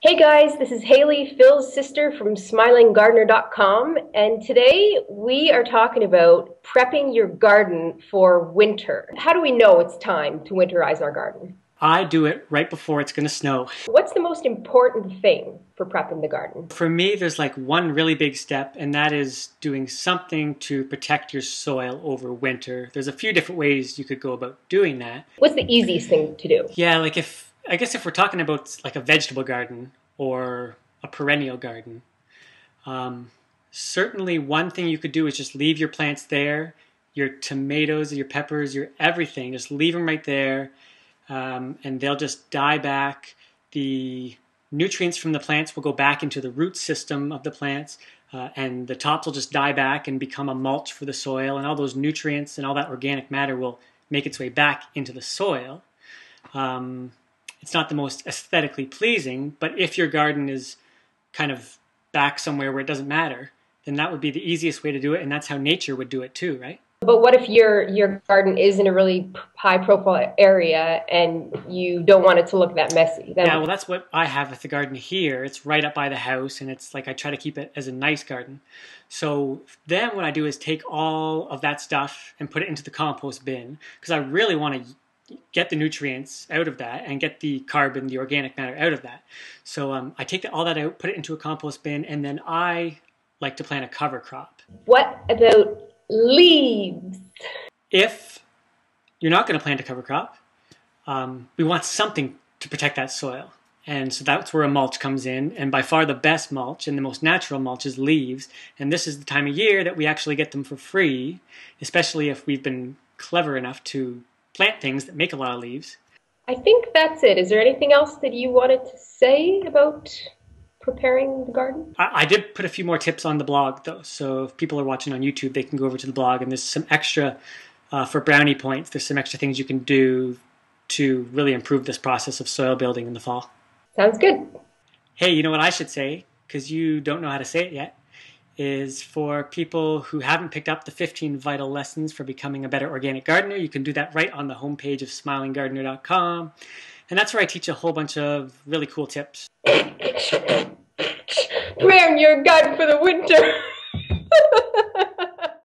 Hey guys, this is Haley, Phil's sister from SmilingGardener.com, and today we are talking about prepping your garden for winter. How do we know it's time to winterize our garden? I do it right before it's going to snow. What's the most important thing for prepping the garden? For me, there's like one really big step, and that is doing something to protect your soil over winter. There's a few different ways you could go about doing that. What's the easiest thing to do? Yeah, I guess if we're talking about like a vegetable garden or a perennial garden, certainly one thing you could do is just leave your plants there, your tomatoes, your peppers, your everything, just leave them right there, and they'll just die back. The nutrients from the plants will go back into the root system of the plants, and the tops will just die back and become a mulch for the soil, and all those nutrients and all that organic matter will make its way back into the soil. It's not the most aesthetically pleasing, but if your garden is kind of back somewhere where it doesn't matter, then that would be the easiest way to do it, and that's how nature would do it too, right? But what if your garden is in a really high-profile area and you don't want it to look that messy? Yeah, well, that's what I have with the garden here. It's right up by the house, and it's like I try to keep it as a nice garden. So then what I do is take all of that stuff and put it into the compost bin, because I really want to get the nutrients out of that and get the carbon, the organic matter out of that. So I take all that out, put it into a compost bin, and then I like to plant a cover crop. What about leaves? If you're not going to plant a cover crop, we want something to protect that soil. And so that's where a mulch comes in. And by far the best mulch and the most natural mulch is leaves. And this is the time of year that we actually get them for free, especially if we've been clever enough to plant things that make a lot of leaves. I think that's it. Is there anything else that you wanted to say about preparing the garden? I did put a few more tips on the blog, though. So if people are watching on YouTube, they can go over to the blog, and there's some extra, for brownie points, there's some extra things you can do to really improve this process of soil building in the fall. Sounds good. Hey, you know what I should say, because you don't know how to say it yet, is for people who haven't picked up the 15 vital lessons for becoming a better organic gardener, you can do that right on the homepage of SmilingGardener.com. And that's where I teach a whole bunch of really cool tips. Preparing your garden for the winter.